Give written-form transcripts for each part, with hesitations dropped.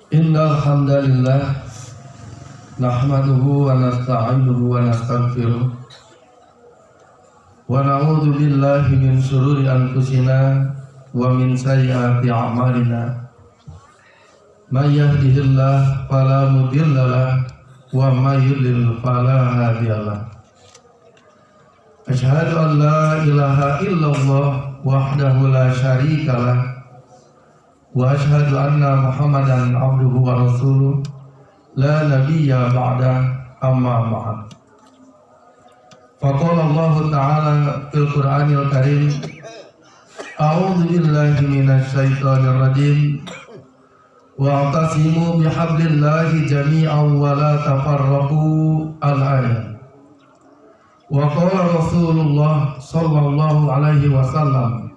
Innal hamdalillah nahmaduhu wa nasta'inuhu wa nastaghfiruh wa na'udzu billahi min shururi anfusina wa min sayyiati a'malina. May yahdihillahu fala mudhillalah wa may yudlil fala hadiyalah. Asyhadu an la ilaha illallah wahdahu la syarikalah wa asyhadu anna Muhammadan abduhu wa rasuluh la nabiyya ba'da amma ba'd. Faqala Allah ta'ala fil Qur'anil Karim, a'udzu billahi minasy syaithanir rajim, wa'tasimu bihablillahi jami'an wa la tafarraqu al-ayat. Wa qala Rasulullah sallallahu alaihi wasallam,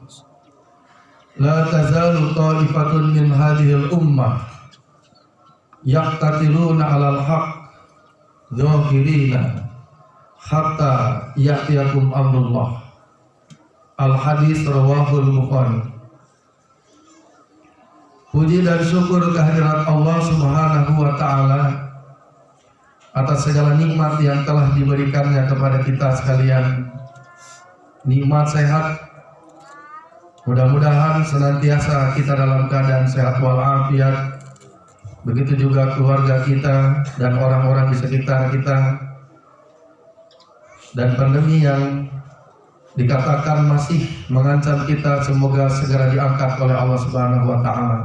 la tazalu ta'ifatun min hadhil ummah yaqtatiluna 'alal haqq dzahirina hatta ya'tiyakum amrullah. Al-hadis rawahul Bukhari. Puji dan syukur kehadirat Allah Subhanahu wa taala atas segala nikmat yang telah diberikannya kepada kita sekalian. Nikmat sehat, mudah-mudahan senantiasa kita dalam keadaan sehat walafiat. Begitu juga keluarga kita dan orang-orang di sekitar kita. Dan pandemi yang dikatakan masih mengancam kita, semoga segera diangkat oleh Allah Subhanahu wa taala.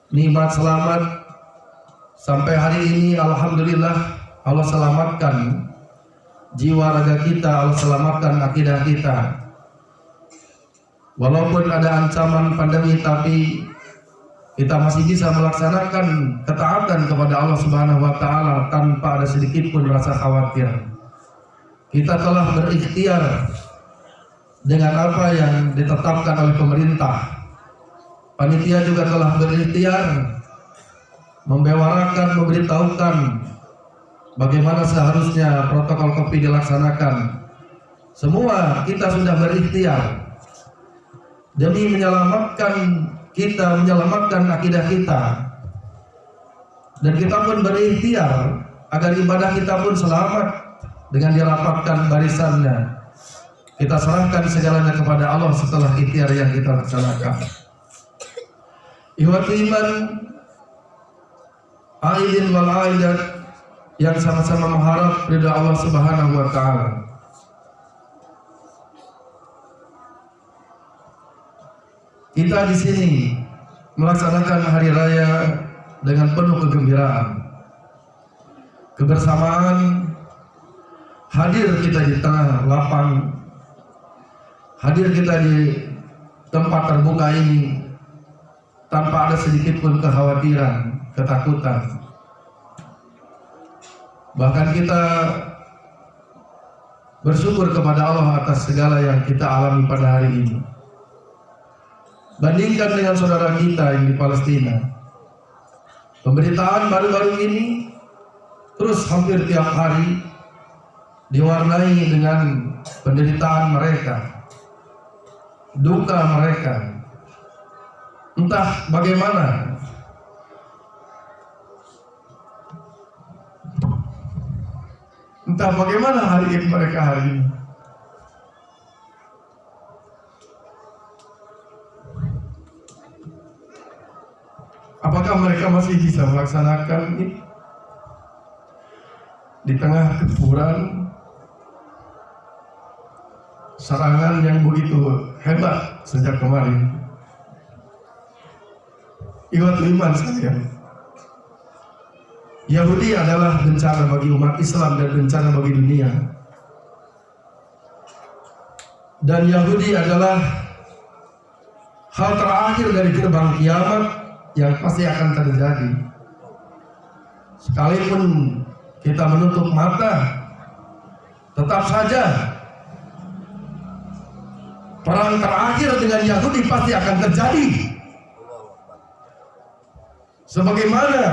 Nikmat selamat sampai hari ini, alhamdulillah Allah selamatkan jiwa raga kita, Allah selamatkan akidah kita. Walaupun ada ancaman pandemi, tapi kita masih bisa melaksanakan ketaatan kepada Allah Subhanahu wa taala tanpa ada sedikit pun rasa khawatir. Kita telah berikhtiar dengan apa yang ditetapkan oleh pemerintah. Panitia juga telah berikhtiar membewarakan, memberitahukan bagaimana seharusnya protokol Covid dilaksanakan. Semua kita sudah berikhtiar demi menyelamatkan kita, menyelamatkan akidah kita. Dan kita pun berikhtiar agar ibadah kita pun selamat dengan dirapatkan barisannya. Kita serahkan segalanya kepada Allah setelah ikhtiar yang kita laksanakan. Ikhwatul iman, aidin wal aidat yang sama-sama mengharap ridha Allah Subhanahu wa taala. Kita di sini melaksanakan hari raya dengan penuh kegembiraan, kebersamaan. Hadir kita di tengah lapang, hadir kita di tempat terbuka ini tanpa ada sedikit pun kekhawatiran, ketakutan. Bahkan kita bersyukur kepada Allah atas segala yang kita alami pada hari ini. Bandingkan dengan saudara kita yang di Palestina, pemberitaan baru-baru ini terus hampir tiap hari diwarnai dengan penderitaan mereka, duka mereka. Entah bagaimana hari mereka hari ini. Apakah mereka masih bisa melaksanakan ini di tengah gempuran serangan yang begitu hebat sejak kemarin? Ikhwatul iman sekalian, Yahudi adalah bencana bagi umat Islam dan bencana bagi dunia. Dan Yahudi adalah hal terakhir dari gerbang kiamat yang pasti akan terjadi. Sekalipun kita menutup mata, tetap saja perang terakhir dengan Yahudi pasti akan terjadi. Sebagaimana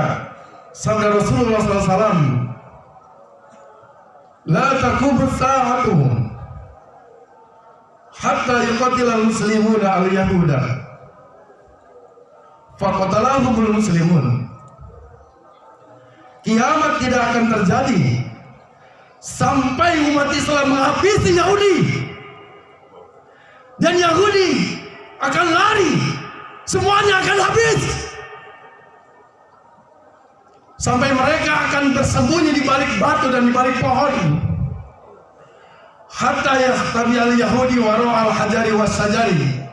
sabda Rasulullah SAW, la taqumu as-sa'atu hatta yuqatila al-muslimuna al-yahuda faqatalahumul muslimun. Kiamat tidak akan terjadi sampai umat Islam menghabisi Yahudi, dan Yahudi akan lari, semuanya akan habis, sampai mereka akan bersembunyi di balik batu dan di balik pohon. Hatta yahtabiyal Yahudi waro'al hajari wassajari.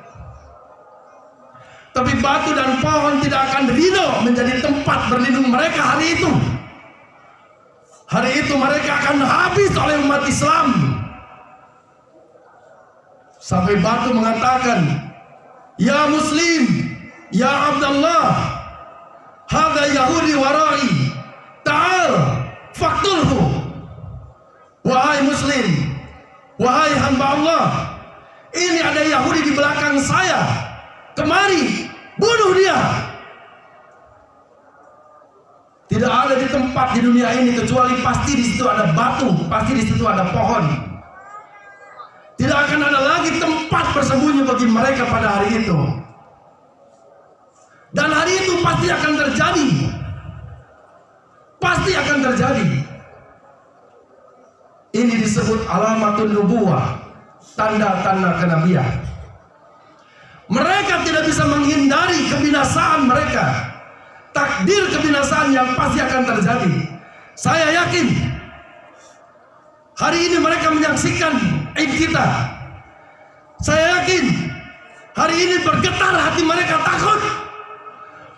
Tapi batu dan pohon tidak akan ridho menjadi tempat berlindung mereka hari itu. Hari itu mereka akan habis oleh umat Islam. Sampai batu mengatakan, ya Muslim, ya Abdullah, hadza Yahudi warai, ta'al faqtulhu. Wahai Muslim, wahai hamba Allah, ini ada Yahudi di belakang saya, kemari bunuh dia. Tidak ada di tempat di dunia ini kecuali pasti di situ ada batu, pasti di situ ada pohon. Tidak akan ada lagi tempat bersembunyi bagi mereka pada hari itu. Dan hari itu pasti akan terjadi. Pasti akan terjadi. Ini disebut alamatun nubuwah, tanda-tanda kenabian. Mereka tidak bisa menghindari kebinasaan mereka. Takdir kebinasaan yang pasti akan terjadi. Saya yakin hari ini mereka menyaksikan Eid kita. Saya yakin hari ini bergetar hati mereka, takut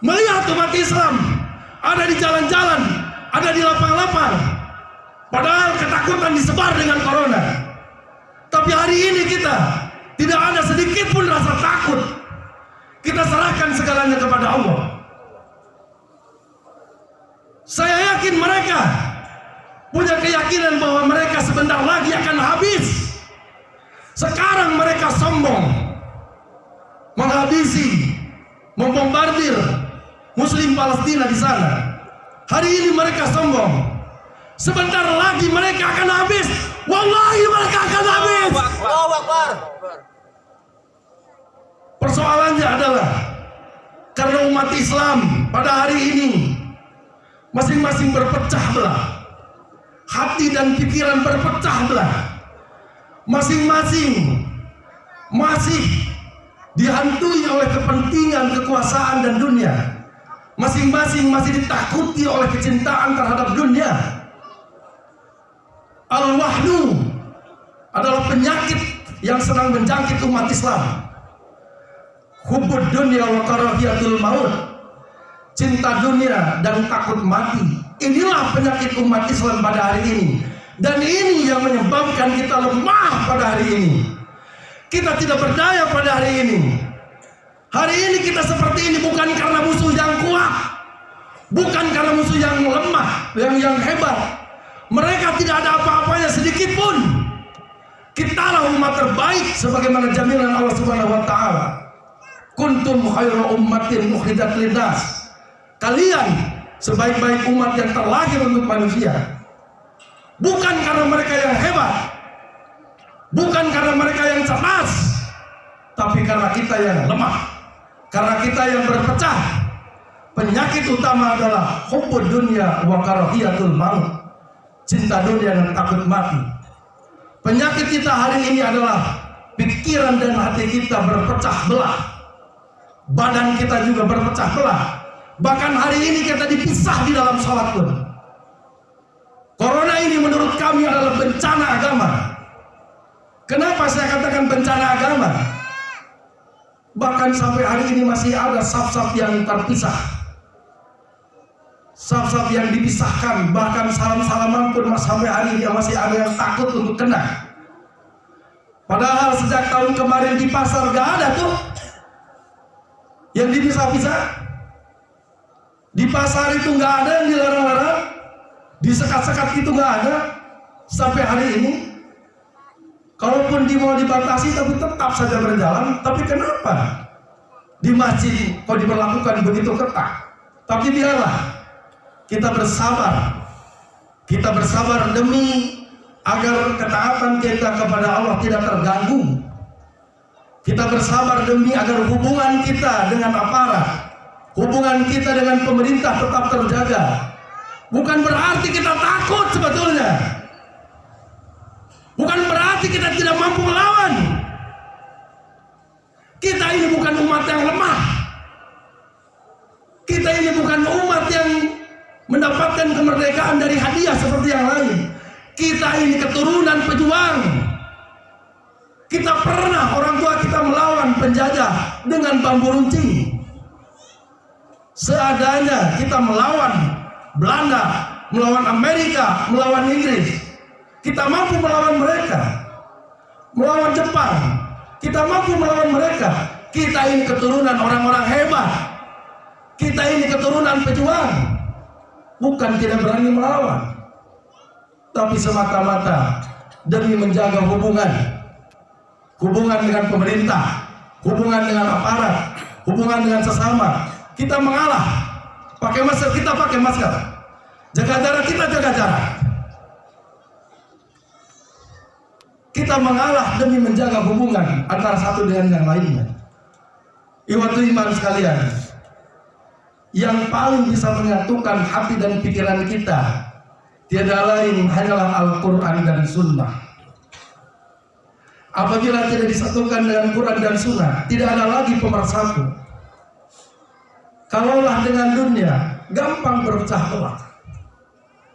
melihat umat Islam ada di jalan-jalan, ada di lapang-lapang. Padahal ketakutan disebar dengan corona. Tapi hari ini kita tidak ada sedikit pun rasa takut. Kita serahkan segalanya kepada Allah. Saya yakin mereka punya keyakinan bahwa mereka sebentar lagi akan habis. Sekarang mereka sombong, menghabisi, membombardir Muslim Palestina di sana. Hari ini mereka sombong. Sebentar lagi mereka akan habis. Wallahi mereka akan habis. Allahu Akbar. Persoalannya adalah karena umat Islam pada hari ini masing-masing berpecah belah, hati dan pikiran berpecah belah, masing-masing masih dihantui oleh kepentingan, kekuasaan dan dunia, masing-masing masih ditakuti oleh kecintaan terhadap dunia. Al-wahnu adalah penyakit yang sedang menjangkit umat Islam. Hubbud dunya wa karahiyatul maut, cinta dunia dan takut mati. Inilah penyakit umat Islam pada hari ini. Dan ini yang menyebabkan kita lemah pada hari ini. Kita tidak berdaya pada hari ini. Hari ini kita seperti ini bukan karena musuh yang kuat, bukan karena musuh yang lemah, yang hebat. Mereka tidak ada apa-apanya sedikit pun. Kitalah umat terbaik sebagaimana jaminan Allah Subhanahu wa taala. Kuntum khairu ummatin ukhrijat linnas. Kalian sebaik-baik umat yang terlahir untuk manusia. Bukan karena mereka yang hebat, bukan karena mereka yang cerdas, tapi karena kita yang lemah, karena kita yang berpecah. Penyakit utama adalah hubbud dunya wa karahiyatul maut, cinta dunia dan takut mati. Penyakit kita hari ini adalah pikiran dan hati kita berpecah belah, badan kita juga berpecah belah. Bahkan hari ini kita dipisah di dalam sholat pun. Corona ini menurut kami adalah bencana agama. Kenapa saya katakan bencana agama? Bahkan sampai hari ini masih ada saf-saf yang terpisah, saf-saf yang dipisahkan. Bahkan salam-salaman pun sampai hari ini masih ada yang takut untuk kena. Padahal sejak tahun kemarin di pasar gak ada tuh yang dipisah-pisah. Di pasar itu nggak ada yang dilarang-larang, disekat-sekat itu nggak ada sampai hari ini. Kalaupun mau dibatasi tapi tetap saja berjalan. Tapi kenapa di masjid kok diberlakukan begitu ketat? Tapi biarlah kita bersabar demi agar ketaatan kita kepada Allah tidak terganggu. Kita bersabar demi agar hubungan kita dengan aparat, hubungan kita dengan pemerintah tetap terjaga. Bukan berarti kita takut sebetulnya. Bukan berarti kita tidak mampu melawan. Kita ini bukan umat yang lemah. Kita ini bukan umat yang mendapatkan kemerdekaan dari hadiah seperti yang lain. Kita ini keturunan pejuang. Kita pernah orang tua kita melawan penjajah dengan bambu runcing. Seadanya kita melawan Belanda, melawan Amerika, melawan Inggris. Kita mampu melawan mereka. Melawan Jepang, kita mampu melawan mereka. Kita ini keturunan orang-orang hebat. Kita ini keturunan pejuang. Bukan tidak berani melawan, tapi semata-mata demi menjaga hubungan dengan pemerintah, hubungan dengan aparat, hubungan dengan sesama. Kita mengalah. Pakai masker, kita pakai masker. Jaga jarak, kita jaga jarak. Kita mengalah demi menjaga hubungan antara satu dengan yang lainnya. Ikhwatu iman sekalian, yang paling bisa menyatukan hati dan pikiran kita tiada lain hanyalah Al-Quran dan Sunnah. Apabila tidak disatukan dengan Quran dan Sunnah, tidak ada lagi pemersatu. Kalaulah dengan dunia, gampang berpecah belah.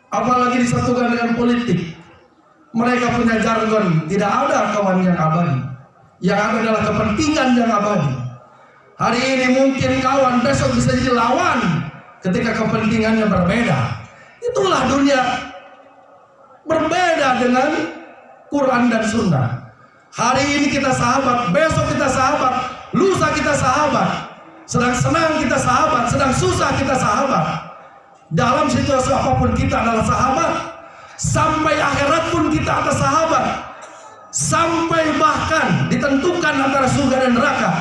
Apalagi disatukan dengan politik. Mereka punya jargon, tidak ada kawan yang abadi. Yang ada adalah kepentingan yang abadi. Hari ini mungkin kawan, besok bisa jadi lawan ketika kepentingannya berbeda. Itulah dunia, berbeda dengan Quran dan Sunnah. Hari ini kita sahabat, besok kita sahabat, lusa kita sahabat. Sedang senang kita sahabat, sedang susah kita sahabat. Dalam situasi apapun kita adalah sahabat. Sampai akhirat pun kita atas sahabat. Sampai bahkan ditentukan antara surga dan neraka,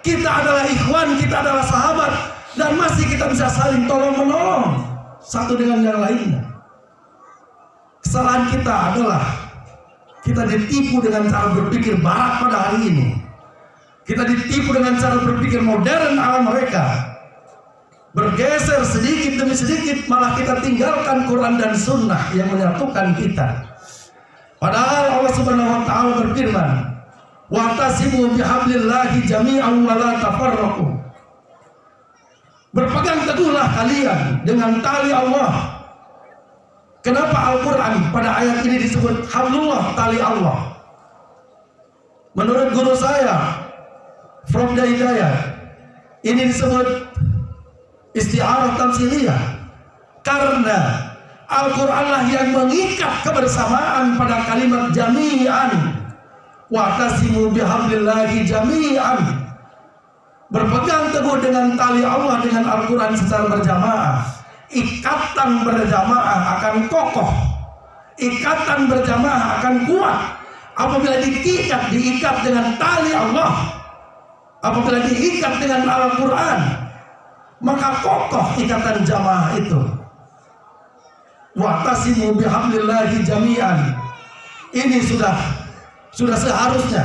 kita adalah ikhwan, kita adalah sahabat. Dan masih kita bisa saling tolong-menolong satu dengan yang lainnya. Kesalahan kita adalah kita ditipu dengan cara berpikir barat pada hari ini. Kita ditipu dengan cara berpikir modern ala mereka. Bergeser sedikit demi sedikit, malah kita tinggalkan Quran dan Sunnah yang menyatukan kita. Padahal Allah Subhanahu wa taala berfirman, "Wa'tasimu bihablillahi jami'an wa la tafarraqu." Berpegang teguhlah kalian dengan tali Allah. Kenapa Al-Quran pada ayat ini disebut hablullah, tali Allah? Menurut guru saya, From the Hidayah, ini disebut isti'arah tamsiliyah. Karena Al-Quranlah yang mengikat kebersamaan pada kalimat jami'an. Wa'tasimu bihablillahi jami'an. Berpegang teguh dengan tali Allah, dengan Al-Quran secara berjamaah. Ikatan berjamaah akan kokoh. Ikatan berjamaah akan kuat apabila diikat dengan tali Allah. Apabila diikat dengan Al-Quran, maka kokoh ikatan jamaah itu. Wa'tasimu bihablillahi jami'an. Ini sudah seharusnya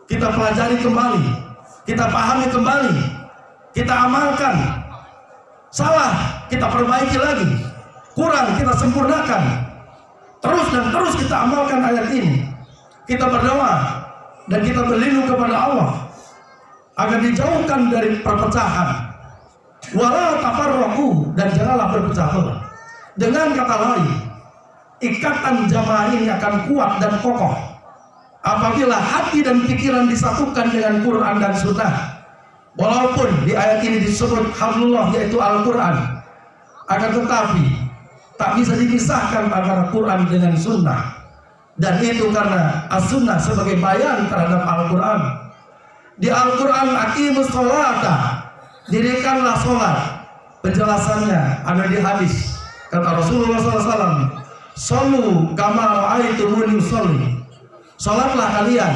kita pelajari kembali, kita pahami kembali, kita amalkan. Salah, kita perbaiki lagi. Kurang, kita sempurnakan. Terus dan terus kita amalkan ayat ini. Kita berdoa dan kita berlindung kepada Allah agar dijauhkan dari perpecahan. Wala tafarraqu, dan janganlah berpecah belah. Dengan kata lain, ikatan jamaah ini akan kuat dan kokoh apabila hati dan pikiran disatukan dengan Quran dan Sunnah. Walaupun di ayat ini disebut hablullah, yaitu Al-Quran, akan tetapi tak bisa dipisahkan antara Quran dengan Sunnah. Dan itu karena As-Sunnah sebagai bayan terhadap Al-Quran. Di Al-Quran, aqimus sholata, dirikanlah sholat. Penjelasannya ada di hadis. Kata Rasulullah SAW, "Shollu kama ra'aitumuni usolli." Sholatlah kalian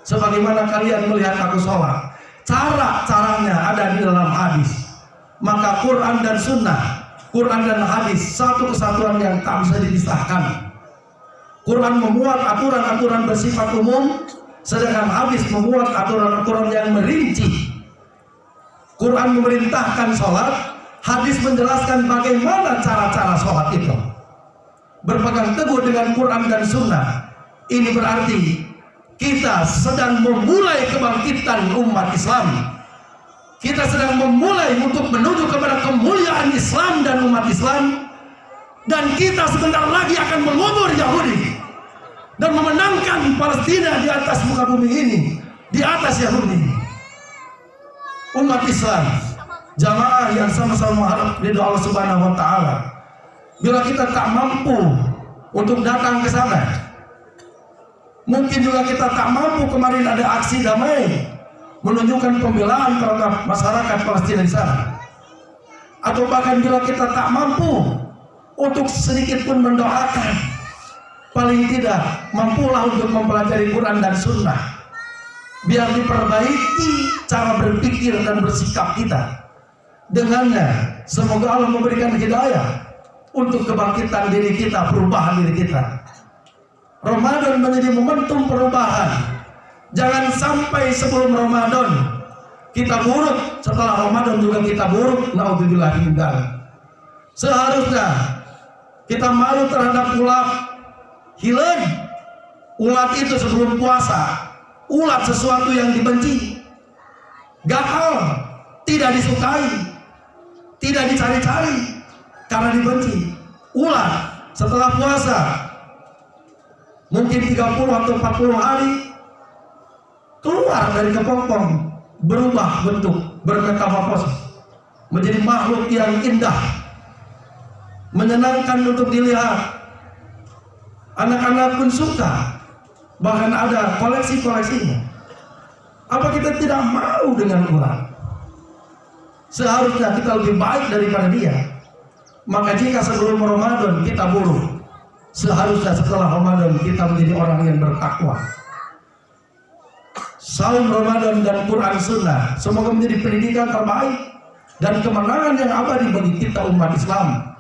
sebagaimana kalian melihat aku sholat. Caranya ada di dalam hadis. Maka Quran dan Sunnah, Quran dan hadis satu kesatuan yang tak bisa dipisahkan. Quran memuat aturan-aturan bersifat umum, sedangkan hadis memuat aturan-aturan yang merinci. Quran memerintahkan sholat, hadis menjelaskan bagaimana cara-cara sholat itu. Berpegang teguh dengan Quran dan Sunnah, ini berarti kita sedang memulai kebangkitan umat Islam. Kita sedang memulai untuk menuju kepada kemuliaan Islam dan umat Islam. Dan kita sebentar lagi akan mengubur Yahudi dan memenangkan Palestina di atas muka bumi ini, di atas Yahudi. Umat Islam, jamaah yang sama-sama mengharap ridha Allah Subhanahu wa taala. Bila kita tak mampu untuk datang ke sana, mungkin juga kita tak mampu. Kemarin ada aksi damai menunjukkan pembelaan terhadap masyarakat Palestina di sana. Atau bahkan bila kita tak mampu untuk sedikit pun mendoakan, paling tidak mampulah untuk mempelajari Quran dan Sunnah, biar diperbaiki cara berpikir dan bersikap kita. Dengannya semoga Allah memberikan hidayah untuk kebangkitan diri kita, perubahan diri kita. Ramadan menjadi momentum perubahan. Jangan sampai sebelum Ramadan kita buruk, setelah Ramadan juga kita buruk. Naudzubillah min dzalik. Seharusnya kita malu terhadap ulat hilal. Ulat itu sebelum puasa, ulat sesuatu yang dibenci, gatal, tidak disukai, tidak dicari-cari karena dibenci. Ulat setelah puasa mungkin 30 atau 40 hari keluar dari kepompong, berubah bentuk, bermetamorfosis menjadi makhluk yang indah, menyenangkan untuk dilihat. Anak-anak pun suka, bahkan ada koleksi-koleksinya. Apa kita tidak mau dengan ulat? Seharusnya kita lebih baik daripada dia. Maka jika sebelum Ramadan kita buruk, seharusnya setelah Ramadan kita menjadi orang yang bertakwa. Saum Ramadan dan Quran Sunnah semoga menjadi pendidikan terbaik dan kemenangan yang abadi bagi kita umat Islam.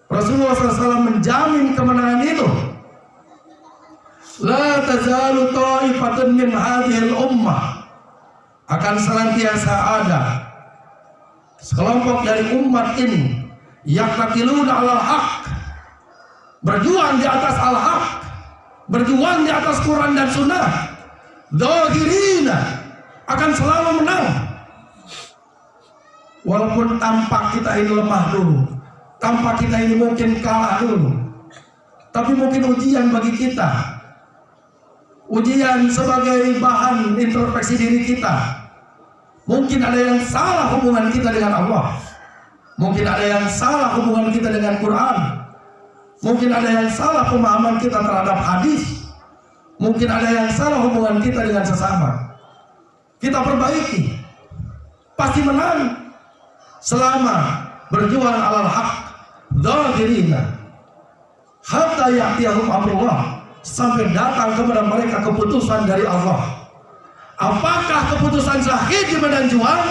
Rasulullah SAW menjamin kemenangan itu. La tazalu ta'ifatun min hadhil ummah, akan senantiasa ada sekelompok dari umat ini yaqatiluna 'alal haq, berjuang di atas al-haq, berjuang di atas Quran dan Sunnah. Dhahirina, akan selalu menang. Walaupun tampak kita ini lemah dulu, tampak kita ini mungkin kalah dulu, tapi mungkin ujian bagi kita, ujian sebagai bahan introspeksi diri kita. Mungkin ada yang salah hubungan kita dengan Allah, mungkin ada yang salah hubungan kita dengan Quran, mungkin ada yang salah pemahaman kita terhadap hadis, mungkin ada yang salah hubungan kita dengan sesama. Kita perbaiki, pasti menang selama berjuang alal haq dhahirina hatta ya'tiyahum amrullah, sampai datang kepada mereka keputusan dari Allah. Apakah keputusan syahid di medan juang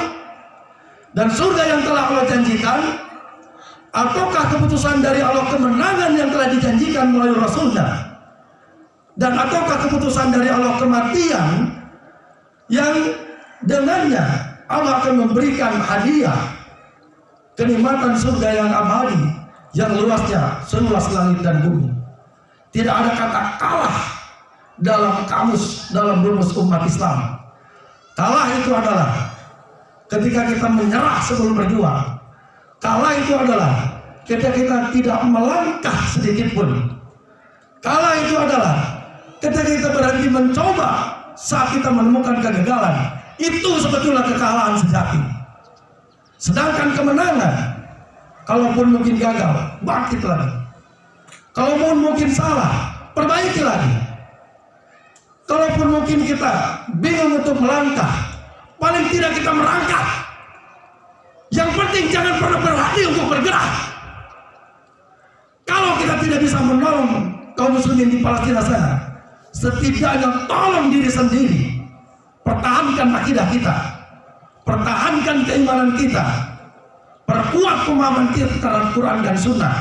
dan surga yang telah Allah janjikan, ataukah keputusan dari Allah kemenangan yang telah dijanjikan melalui Rasulnya, dan ataukah keputusan dari Allah kematian yang dengannya Allah akan memberikan hadiah kenikmatan surga yang abadi yang luasnya seluas langit dan bumi. Tidak ada kata kalah dalam kamus, dalam rumus umat Islam. Kalah itu adalah ketika kita menyerah sebelum berjuang. Kalah itu adalah ketika kita tidak melangkah sedikit pun. Kalah itu adalah ketika kita berhenti mencoba saat kita menemukan kegagalan. Itu sebetulnya kekalahan sejati. Sedangkan kemenangan, kalaupun mungkin gagal, bangkit lagi. Kalaupun mungkin salah, perbaiki lagi. Kalaupun mungkin kita bingung untuk melangkah, paling tidak kita merangkak. Yang penting jangan pernah berhenti untuk bergerak. Kalau kita tidak bisa menolong kaum muslimin di Palestina sana, setidaknya tolong diri sendiri. Pertahankan akidah kita, pertahankan keimanan kita, perkuat pemahaman kita terhadap Quran dan Sunnah.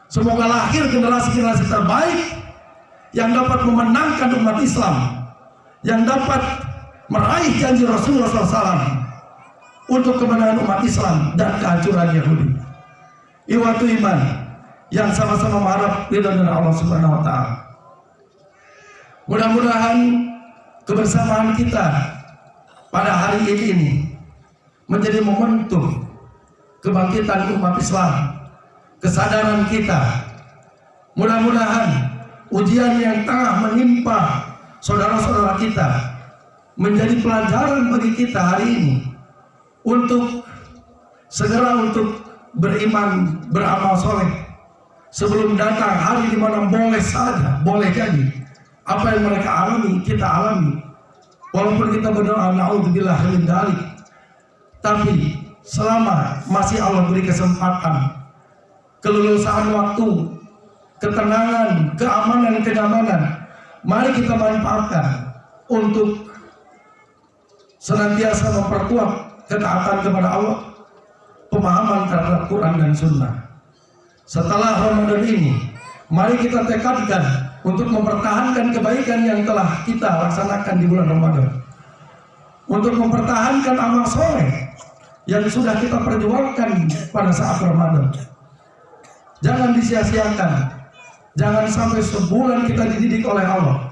Semoga lahir generasi-generasi terbaik yang dapat memenangkan umat Islam, yang dapat meraih janji Rasulullah SAW. untuk kemenangan umat Islam dan kehancuran Yahudi. Ikhwatul iman yang sama-sama mengharap ridha dari Allah Subhanahu wa taala. Mudah-mudahan kebersamaan kita pada hari ini menjadi momentum kebangkitan umat Islam, kesadaran kita. Mudah-mudahan ujian yang tengah menimpa saudara-saudara kita menjadi pelajaran bagi kita hari ini untuk segera untuk beriman, beramal soleh sebelum datang hari di mana boleh jadi apa yang mereka alami kita alami, walaupun kita berdoa naudzubillah min dzalik, tapi selama masih Allah beri kesempatan, kelulusan waktu, ketenangan, keamanan, kenyamanan, mari kita manfaatkan untuk senantiasa memperkuat ketaatan kepada Allah, pemahaman terhadap Quran dan Sunnah. Setelah Ramadan ini, mari kita tekadkan untuk mempertahankan kebaikan yang telah kita laksanakan di bulan Ramadan, untuk mempertahankan amal soleh yang sudah kita perjuangkan pada saat Ramadan. Jangan disia-siakan, jangan sampai sebulan kita dididik oleh Allah,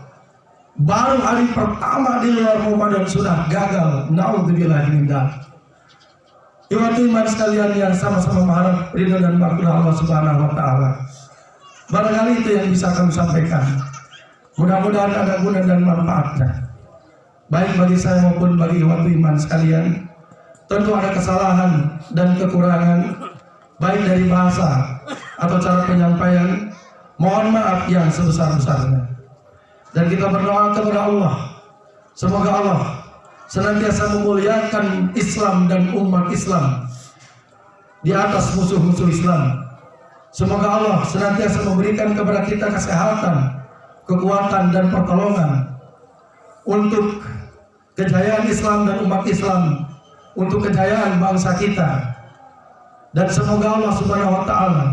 baru hari pertama di luar Ramadan sudah gagal. Naudzubillah min dzalik. Ikhwatul iman sekalian yang sama-sama mengharap ridha dan maghfirah Allah Subhanahu wa taala. Barangkali itu yang bisa kami sampaikan. Mudah-mudahan ada guna dan manfaatnya, baik bagi saya maupun bagi ikhwatul iman sekalian. Tentu ada kesalahan dan kekurangan, baik dari bahasa atau cara penyampaian. Mohon maaf yang sebesar-besarnya. Dan kita berdoa kepada Allah, semoga Allah senantiasa memuliakan Islam dan umat Islam di atas musuh-musuh Islam. Semoga Allah senantiasa memberikan kepada kita kesehatan, kekuatan dan pertolongan untuk kejayaan Islam dan umat Islam, untuk kejayaan bangsa kita. Dan semoga Allah Subhanahu wa taala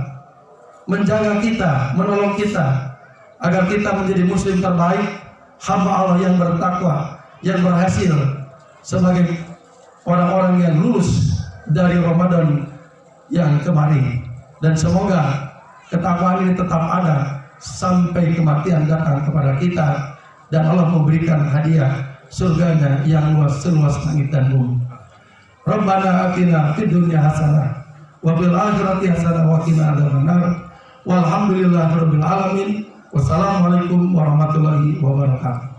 menjaga kita, menolong kita agar kita menjadi muslim terbaik, hamba Allah yang bertakwa, yang berhasil sebagai orang-orang yang lulus dari Ramadan yang kemarin. Dan semoga ketakwaan ini tetap ada sampai kematian datang kepada kita dan Allah memberikan hadiah surganya yang luas seluas langit dan bumi. Rabbana atina fid dunya hasanah wa fil akhirati hasanah wa qina adzabannar. Walhamdulillahirabbil alamin. Wassalamualaikum warahmatullahi wabarakatuh.